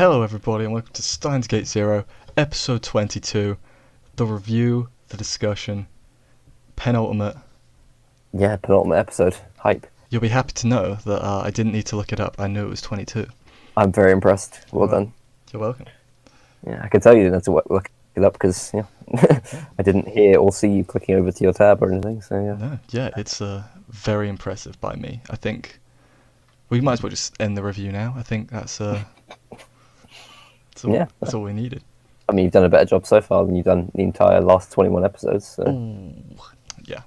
Hello everybody and welcome to Steins Gate Zero, episode 22, the review, the discussion, penultimate. Yeah, penultimate episode. Hype. You'll be happy to know that I didn't need to look it up, I knew it was 22. I'm very impressed. Well done. You're welcome. Yeah, I can tell you didn't have to look it up because I didn't hear or see you clicking over to your tab or anything, so yeah. No, yeah, it's very impressive by me. I think we might as well just end the review now. I think that's all we needed. I mean, you've done a better job so far than you've done the entire last 21 episodes. So. Ooh, yeah.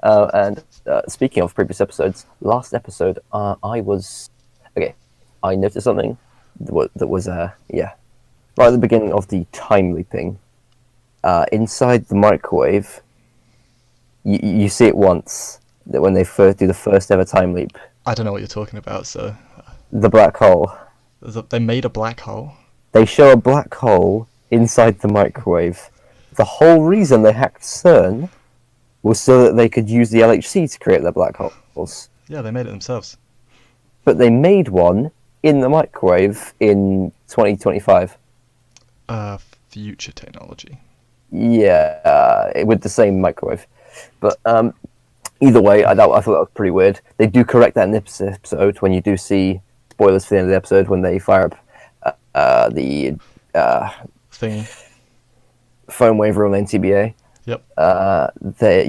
And speaking of previous episodes, last episode I noticed something that was right at the beginning of the time leaping. Inside the microwave, you see it once that when they first do the first ever time leap. I don't know what you're talking about, so... The black hole. They made a black hole? They show a black hole inside the microwave. The whole reason they hacked CERN was so that they could use the LHC to create their black holes. Yeah, they made it themselves. But they made one in the microwave in 2025. Future technology. Yeah, with the same microwave. But either way, I thought that was pretty weird. They do correct that in this episode when you do see spoilers for the end of the episode when they fire up the thing. Phone waver on NTBA. Yep.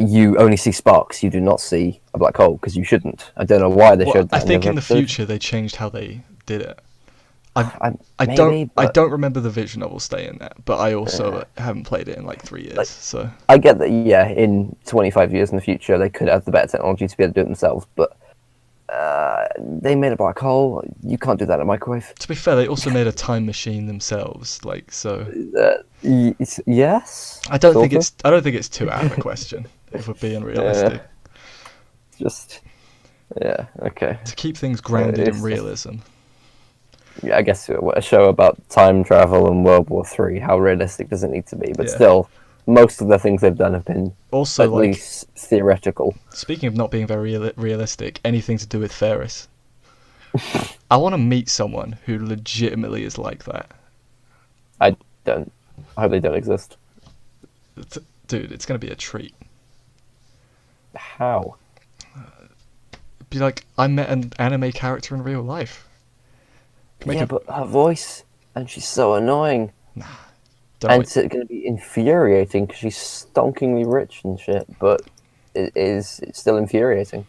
You only see sparks. You do not see a black hole because you shouldn't. I don't know why they showed that. I think in the future they changed how they did it. I don't remember the visual novel staying there, but I also haven't played it in like 3 years. So I get that. Yeah, in 25 years in the future, they could have the better technology to be able to do it themselves, but. They made a black hole. You can't do that in a microwave. To be fair, they also made a time machine themselves. Like so. Yes. I don't think it's too out of a question. If we're being realistic. Okay. To keep things grounded in realism. Yeah, I guess a show about time travel and World War III. How realistic does it need to be? But still. Most of the things they've done have been also at least theoretical. Speaking of not being very realistic, anything to do with Ferris. I want to meet someone who legitimately is like that. I hope they don't exist. Dude, it's going to be a treat. How? Be like, I met an anime character in real life. But her voice, and she's so annoying. Nah. And it's going to be infuriating because she's stonkingly rich and shit, but it's still infuriating.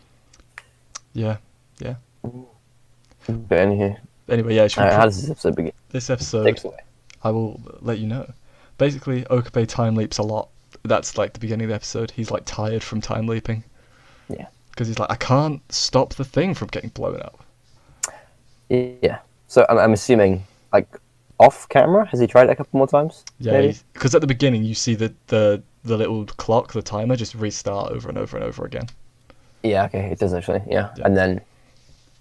Yeah. But anyway, yeah. How does this episode begin? This episode, I will let you know. Basically, Okabe time leaps a lot. That's like the beginning of the episode. He's like tired from time leaping. Yeah. Because he's like, I can't stop the thing from getting blown up. Yeah. So I'm assuming, like, off camera, has he tried it a couple more times? Yeah, because at the beginning you see the little clock, the timer, just restart over and over and over again. Yeah, okay, it does actually. Yeah. And then,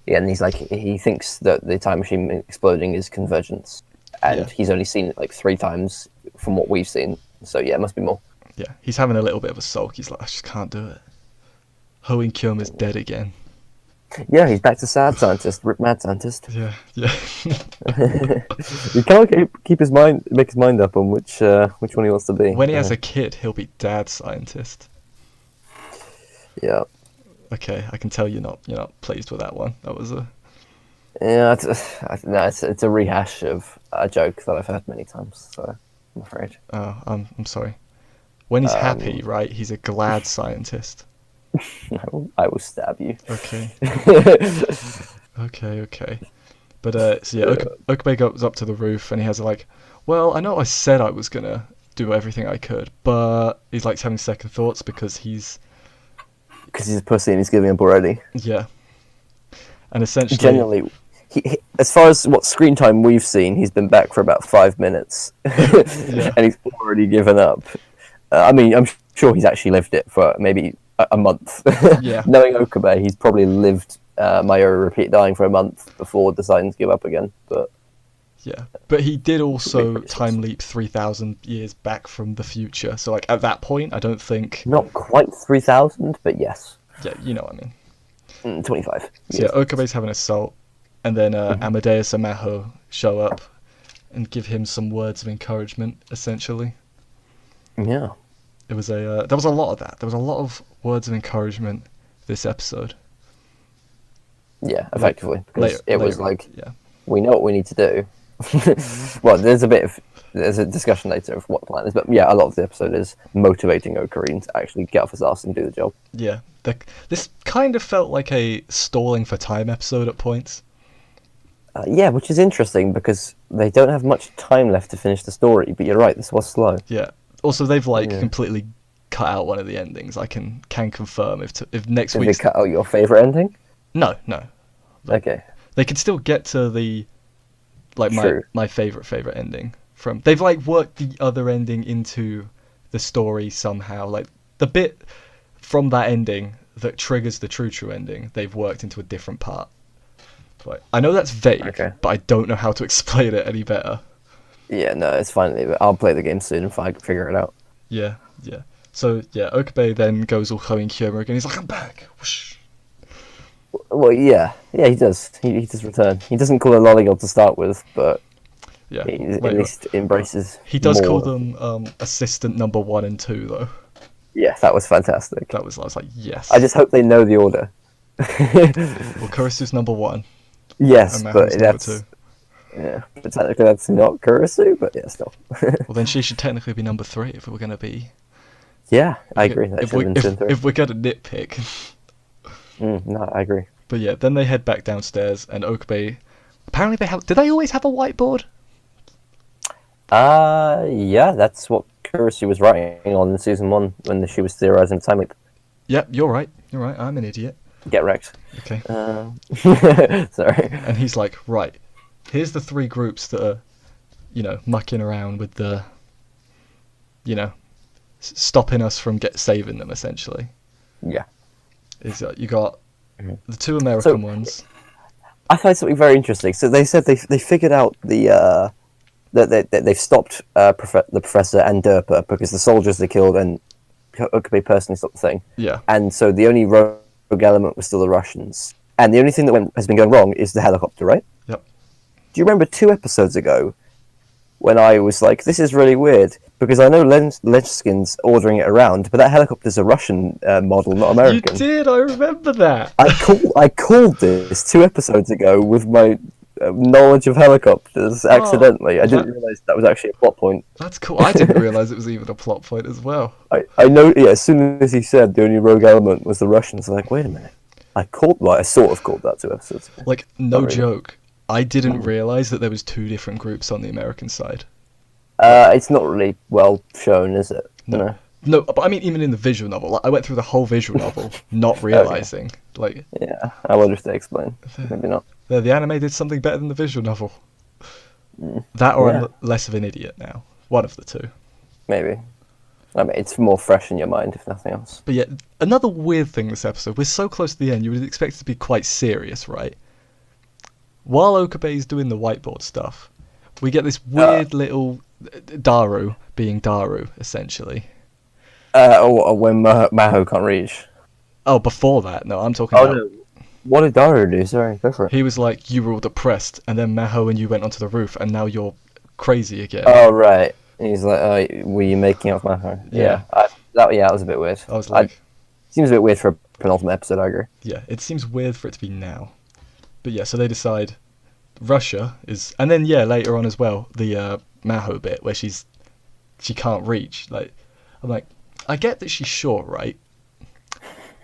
and he's like, he thinks that the time machine exploding is convergence, and he's only seen it like 3 times from what we've seen. So yeah, it must be more. Yeah, he's having a little bit of a sulk. He's like, I just can't do it. Hoen Kyum is dead again. Yeah, he's back to sad scientist, rip mad scientist. Yeah. He can't make his mind up on which one he wants to be. When he has a kid, he'll be dad scientist. Yeah. Okay, I can tell you're not pleased with that one. That was a. Yeah, it's a rehash of a joke that I've heard many times. So I'm afraid. Oh, I'm sorry. When he's happy, right? He's a glad scientist. I will stab you. Okay. Okay. But Okabe goes up to the roof and he has like, well, I know I said I was gonna do everything I could, but he's like having second thoughts because he's a pussy and he's giving up already. Yeah. And essentially, generally, he as far as what screen time we've seen, he's been back for about 5 minutes, and he's already given up. I mean, I'm sure he's actually lived it for maybe a month. Yeah. Knowing Okabe, he's probably lived Mayuri repeat dying for a month before deciding to give up again. But he did also time leap 3,000 years back from the future. So like at that point, I don't think not quite 3,000, but yes. Yeah, you know what I mean. 25. So yeah, Okabe's having an assault, and then Amadeus and Maho show up, and give him some words of encouragement, essentially. Yeah. It was there was a lot of that. There was a lot of words of encouragement this episode. Yeah, effectively. Because it was like, yeah. we know what we need to do. Well, there's a discussion later of what the plan is, but yeah, a lot of the episode is motivating Ocarina to actually get off his ass and do the job. Yeah. This kind of felt like a stalling for time episode at points. Yeah, which is interesting because they don't have much time left to finish the story, but you're right, this was slow. Yeah. Also, they've completely cut out one of the endings. I can confirm if next week. Did they cut out your favourite ending? No. Okay. They can still get to the my favorite ending from. They've worked the other ending into the story somehow. Like the bit from that ending that triggers the true ending, they've worked into a different part. I know that's vague, but I don't know how to explain it any better. Yeah, no, it's fine. I'll play the game soon and figure it out. Yeah. So, Okabe then goes all Hoing Kyoma again. He's like, I'm back! Whoosh. Well, yeah, he does. He does return. He doesn't call her Lollygirl to start with, but he at least embraces. He does more. call them assistant number 1 and 2, though. Yeah, that was fantastic. I was like, yes. I just hope they know the order. Well, Kurisu's number 1. Yes, but that's... 2. Yeah, but technically that's not Kurisu, but yeah, still. Well, then she should technically be number 3 if we're going to be... Yeah, I agree. If we're going to nitpick. No, I agree. But yeah, then they head back downstairs, and Okabe... Apparently they have... Did they always have a whiteboard? Yeah, that's what Kurisu was writing on in Season 1 when she was theorizing the time leap. Yep, you're right. I'm an idiot. Get wrecked. Okay. Sorry. And he's like, right, here's the 3 groups that are, mucking around with the, stopping us from saving them, essentially. Yeah. You got the 2 American ones. I find something very interesting. So they said they figured out that they've stopped the professor and Derpa because the soldiers they killed and Okabe personally stopped the thing. Yeah. And so the only rogue element was still the Russians. And the only thing that has been going wrong is the helicopter, right? Yep. Do you remember 2 episodes ago when I was like, this is really weird? Because I know Lechkin's ordering it around, but that helicopter's a Russian model, not American. You did, I remember that. I called this 2 episodes ago with my knowledge of helicopters accidentally. I didn't realise that was actually a plot point. That's cool. I didn't realise it was even a plot point as well. I know, yeah, as soon as he said the only rogue element was the Russians, I'm like, wait a minute. I sort of called that 2 episodes ago. Like, no joke. I didn't realise that there was 2 different groups on the American side. It's not really well shown, is it? No. No, but I mean, even in the visual novel, I went through the whole visual novel, not realising. Okay. Yeah, I wonder if they explain. Maybe not. The anime did something better than the visual novel. That or I'm less of an idiot now. One of the 2. Maybe. I mean, it's more fresh in your mind, if nothing else. But yeah, another weird thing this episode, we're so close to the end, you would expect it to be quite serious, right? While Okabe's doing the whiteboard stuff, we get this weird little Daru being Daru, essentially. Or when Maho can't reach. Oh, before that? No, I'm talking about... No. What did Daru do? Sorry, go for it. He was like, you were all depressed, and then Maho and you went onto the roof, and now you're crazy again. Oh, right. And he's like, were you making out with Maho? Yeah. That was a bit weird. I was like... Seems a bit weird for a penultimate episode, I agree. Yeah, it seems weird for it to be now. But yeah, so they decide Russia is... And then, yeah, later on as well, the Maho bit, where she can't reach. Like, I'm like, I get that she's short, right?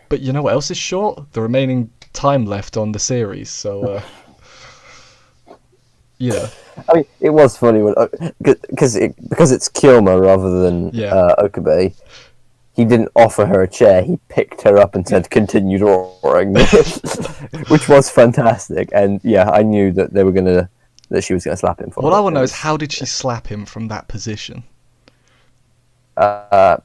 But you know what else is short? The remaining time left on the series, so... I mean, it was funny when because it's Kyoma rather than Okabe. He didn't offer her a chair. He picked her up and said, "Continue drawing," which was fantastic. And yeah, I knew that she was gonna slap him for it. What I want to know is how did she slap him from that position? I'm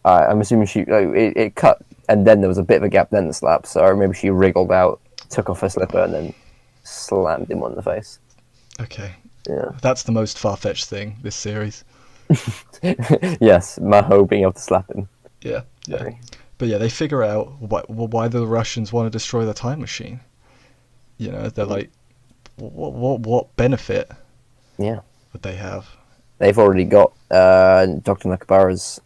assuming it cut, and then there was a bit of a gap, then the slap. So I remember she wriggled out, took off her slipper, and then slammed him on the face. Okay. Yeah. That's the most far-fetched thing this series. Yes, Maho being able to slap him. Yeah. But yeah, they figure out why the Russians want to destroy the time machine. They're like, what benefit? Yeah. What they have. They've already got Dr. Nakabara's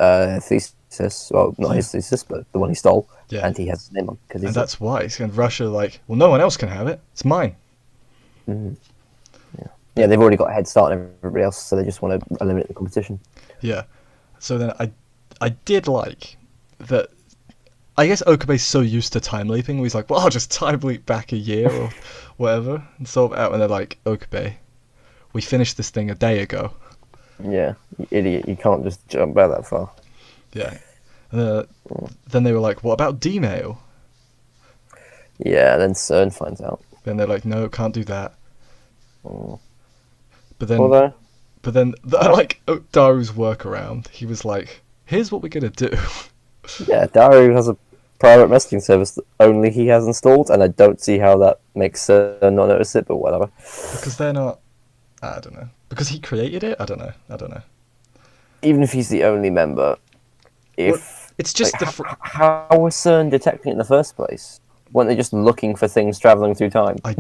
thesis. Well, not his thesis, but the one he stole. Yeah. And he has his name on. And that's why. It's in Russia, like, well, no one else can have it. It's mine. Mm. Yeah, they've already got a head start on everybody else, so they just want to eliminate the competition. Yeah. So then I did like that. I guess Okabe's so used to time leaping, he's like, well, I'll just time leap back a year or whatever and sort it out. And they're like, Okabe, we finished this thing a day ago. Yeah, you idiot, you can't just jump back that far. Yeah. Then they were like, what about D-mail? Yeah, then CERN finds out. Then they're like, no, can't do that. Oh. But then, Although, like Daru's workaround, he was like, here's what we're gonna do. yeah, Daru has a private messaging service that only he has installed, and I don't see how that makes CERN not notice it, but whatever. Because they're not, I don't know. Because he created it? I don't know. Even if he's the only member, it's just how was CERN detecting it in the first place? Weren't they just looking for things traveling through time? I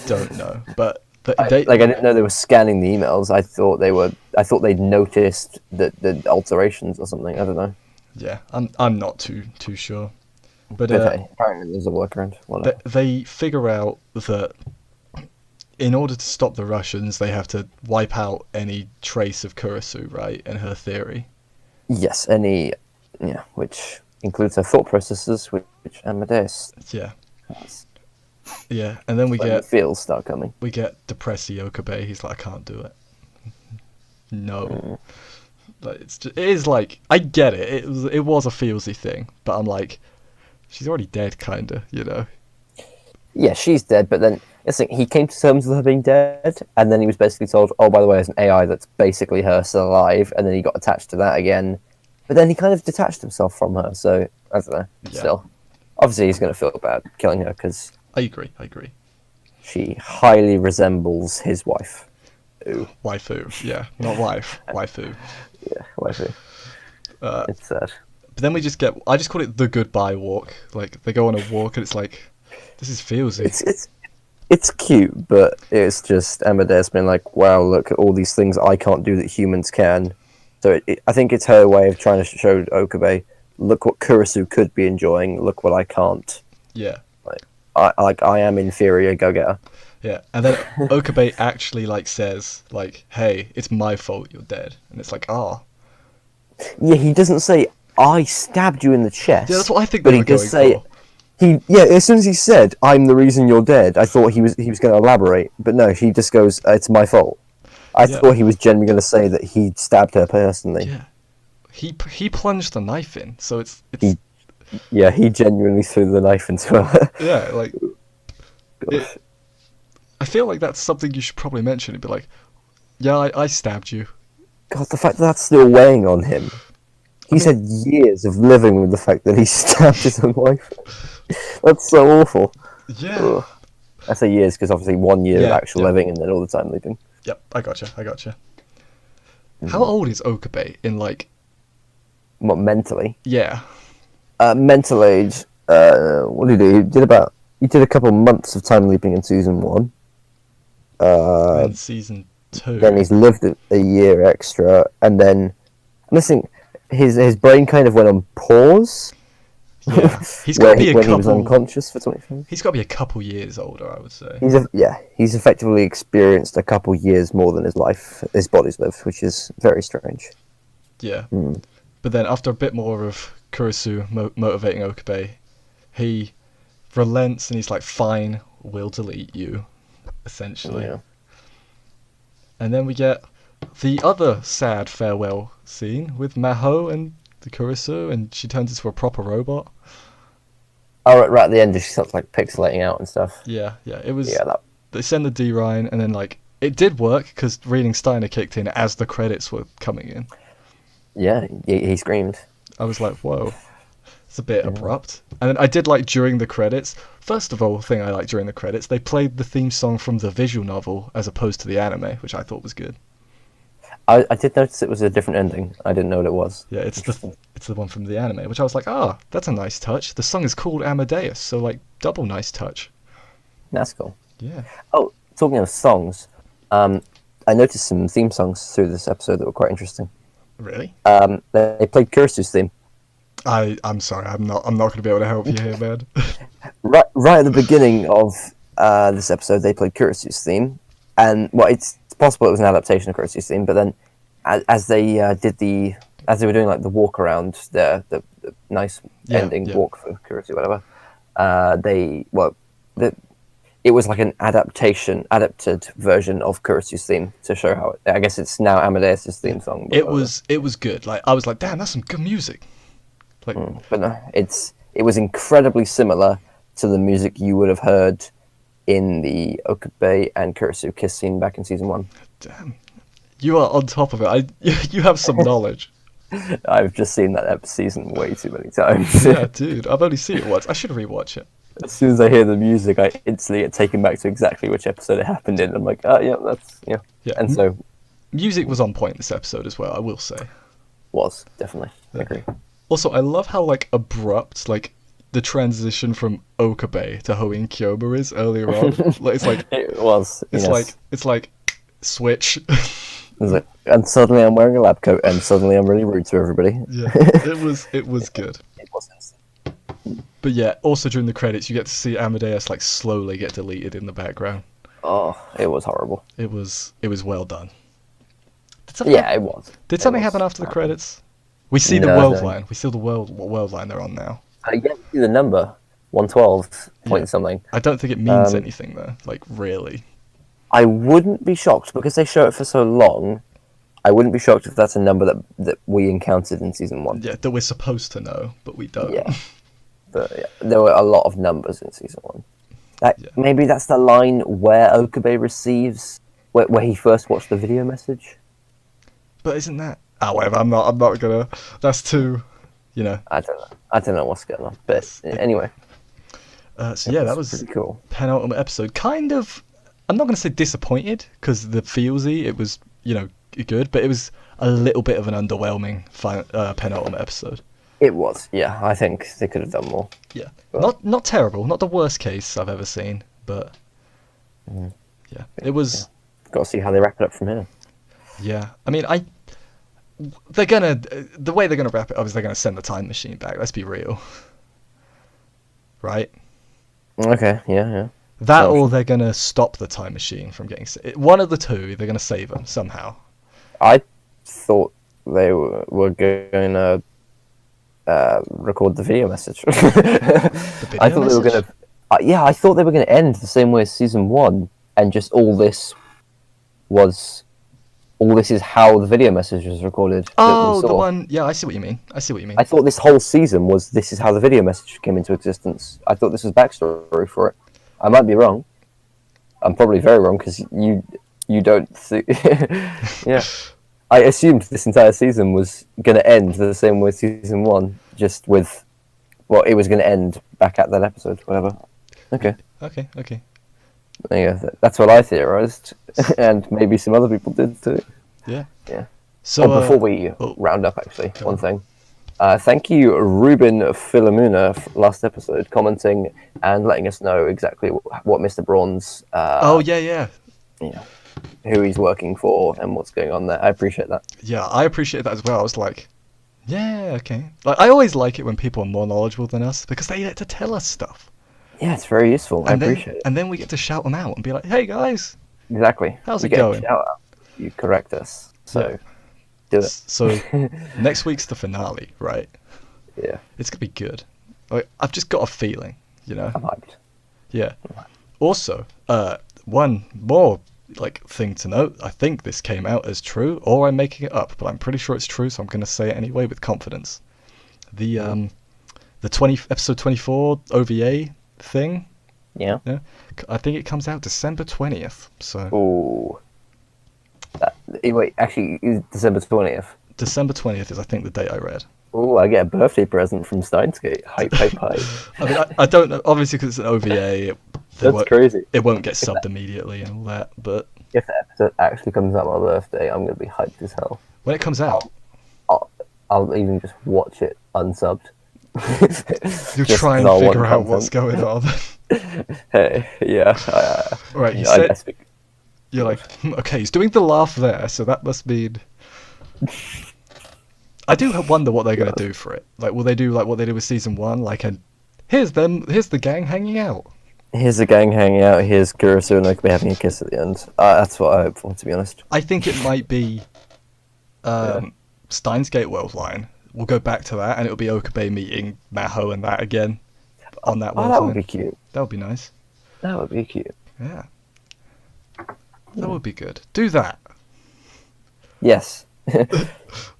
don't know, but I didn't know they were scanning the emails. I thought they'd noticed the alterations or something. I don't know. Yeah, I'm not too sure. But hey, apparently there's a workaround. They figure out that in order to stop the Russians, they have to wipe out any trace of Kurisu, right? And her theory. Yes, which includes her thought processes, which Amadeus. Yeah. Yeah, and then we get the feels start coming. We get depressy Okabe. He's like, I can't do it. No. Like it is like, I get it. It was a feelsy thing, but I'm like, she's already dead, kinda, you know. Yeah, she's dead, but then he came to terms with her being dead, and then he was basically told, oh, by the way, there's an AI that's basically her still alive, and then he got attached to that again. But then he kind of detached himself from her, so I don't know. Yeah. Still, obviously he's going to feel bad killing her because I agree. She highly resembles his wife. Ooh. Waifu, yeah, not wife. Waifu. Yeah, waifu. It's sad. But then I just call it the goodbye walk. Like they go on a walk, and it's like, this is feelsy. It's cute, but it's just Amadeus being like, wow, look at all these things I can't do that humans can. So I think it's her way of trying to show Okabe, look what Kurisu could be enjoying, look what I can't. Yeah. I am inferior, go get her. Yeah, and then Okabe actually says hey, it's my fault you're dead. And it's like, ah. Yeah, he doesn't say, I stabbed you in the chest. Yeah, that's what I think they were going for. As soon as he said, I'm the reason you're dead, I thought he was going to elaborate. But no, he just goes, it's my fault. I thought he was genuinely going to say that he stabbed her personally. Yeah. He plunged the knife in, so it's... He genuinely threw the knife into her. Yeah, I feel like that's something you should probably mention. It'd be like, yeah, I stabbed you. God, the fact that that's still weighing on him. He's had years of living with the fact that he stabbed his own wife. That's so awful. Yeah. Ugh. I say years because obviously 1 year of actual living and then all the time leaving. Yep, I gotcha. How old is Okabe in What, mentally? Yeah. Mental age. What did he do? He did a couple months of time leaping in season 1. And season 2. Then he's lived a year extra, and then I'm missing his brain kind of went on pause. Yeah, he's got to be when he was unconscious for 25. He's got to be a couple years older, I would say. He's effectively experienced a couple years more than his body's lived, which is very strange. Yeah, but then after a bit more of Kurisu motivating Okabe, he relents and he's like, "Fine, we'll delete you," essentially. Yeah. And then we get the other sad farewell scene with Maho and the Kurisu, and she turns into a proper robot. Oh, right at the end, she starts pixelating out and stuff. Yeah, it was. Yeah, they send the D-Rhine, and then it did work because reading Steiner kicked in as the credits were coming in. Yeah, he screamed. I was like, whoa, it's a bit abrupt. And then I did during the credits. First of all, thing I liked during the credits, they played the theme song from the visual novel as opposed to the anime, which I thought was good. I did notice it was a different ending. I didn't know what it was. Yeah, it's the one from the anime, which I was like, that's a nice touch. The song is called Amadeus, so double nice touch. That's cool. Yeah. Oh, talking of songs, I noticed some theme songs through this episode that were quite interesting. Really? They played Kurisu's theme. I'm sorry, I'm not going to be able to help you here, man. Right at the beginning of this episode, they played Kurisu's theme, and well, it's possible it was an adaptation of Kurisu's theme. But then, as they were doing like the walk around, the nice ending walk for Kurisu, whatever, it was like an adapted version of Kurisu's theme to show how I guess it's now Amadeus's theme song. It was good. Like I was like, damn, that's some good music. Like, but no, it was incredibly similar to the music you would have heard in the Okabe and Kurisu kiss scene back in season 1. Damn, you are on top of it. You have some knowledge. I've just seen that season way too many times. Yeah, dude, I've only seen it once. I should rewatch it. As soon as I hear the music, I instantly get taken back to exactly which episode it happened in. I'm like, oh yeah, that's yeah. And so, music was on point this episode as well. I will say. Was definitely. I agree. Also, I love how like abrupt like the transition from Okabe to Hoin Kyoma is earlier on. Like it's like it was. It's like switch. It's like, and suddenly I'm wearing a lab coat, and suddenly I'm really rude to everybody. Yeah, it was good. It was. But yeah, also during the credits, you get to see Amadeus like slowly get deleted in the background. Oh, it was horrible. It was well done. It was. Did something happen after the credits? We see the world line. We see what world line they're on now. I get the number 112 point something. I don't think it means anything though. Like really. I wouldn't be shocked because they show it for so long. I wouldn't be shocked if that's a number that we encountered in season 1. Yeah, that we're supposed to know, but we don't. Yeah. But yeah, there were a lot of numbers in season 1. Maybe that's the line where Okabe receives where he first watched the video message. But isn't that? Whatever. I'm not gonna. That's too. I don't know what's going on. But anyway. So yeah, that was pretty cool. Penultimate episode. Kind of. I'm not gonna say disappointed because the feelsy it was good, but it was a little bit of an underwhelming penultimate episode. It was, yeah. I think they could have done more. Yeah, but... not terrible, not the worst case I've ever seen, but yeah, it was. Yeah. Got to see how they wrap it up from here. Yeah, I mean, the way they're gonna wrap it up is they're gonna send the time machine back. Let's be real, right? Okay, yeah. That or they're gonna stop the time machine from getting one of the two. They're gonna save them somehow. I thought they were going to record the video message. I thought they were going to. I thought they were going to end the same way as season 1, and just all this is how the video message was recorded. Oh, the one. Yeah, I see what you mean. I thought this whole season this is how the video message came into existence. I thought this was backstory for it. I might be wrong. I'm probably very wrong because you don't see. Yeah. I assumed this entire season was going to end the same way as season 1, just with, it was going to end back at that episode, whatever. Okay. Yeah, that's what I theorized, and maybe some other people did too. Yeah. So before we round up, actually, one thing. Thank you, Ruben Philemuna, last episode, commenting and letting us know exactly what Mr. Braun's... Yeah. Who he's working for and what's going on there. I appreciate that. Yeah, I appreciate that as well. I was like, yeah, okay. Like, I always like it when people are more knowledgeable than us because they get to tell us stuff. Yeah, it's very useful. I appreciate it. And then we get to shout them out and be like, hey, guys. Exactly. How's it going? Shout out. You correct us. So, do it. So, next week's the finale, right? Yeah. It's going to be good. Like, I've just got a feeling, I'm hyped. Yeah. Also, one more thing to note. I think this came out as true, or I'm making it up, but I'm pretty sure it's true, so I'm going to say it anyway with confidence. The episode 24 OVA thing. Yeah. I think it comes out December 20th. So. Ooh. Wait, actually, December 20th. December 20th is, I think, the date I read. Oh, I get a birthday present from Steins. Hype. I mean, I don't know, obviously, because it's an OVA. That's crazy. It won't get subbed immediately and all that, but... If the episode actually comes out on my birthday, I'm going to be hyped as hell. When it comes out? I'll even just watch it unsubbed. You'll try and figure out what's going on. Hey, yeah. Right, You're like, okay, he's doing the laugh there, so that must mean. I do wonder what they're gonna do for it. Like, will they do like what they did with season 1? Like, here's the gang hanging out. Here's the gang hanging out. Here's Kurosu and Okabe having a kiss at the end. That's what I hope for, to be honest. I think it might be Steins Gate World line. We'll go back to that, and it'll be Okabe meeting Maho and that again on that world that line. would be cute. That would be nice. That would be cute. Yeah. That would be good. Do that. Yes.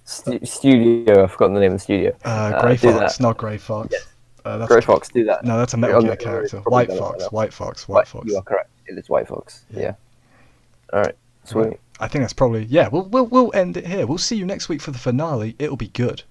Studio. I've forgotten the name of the studio. Grey Fox, not Grey Fox. Yes. That's Grey Fox, do that. No, that's a Metal Gear character. White Fox. You are correct. It is White Fox. Yeah. All right. Sweet. I think that's probably we'll end it here. We'll see you next week for the finale. It'll be good.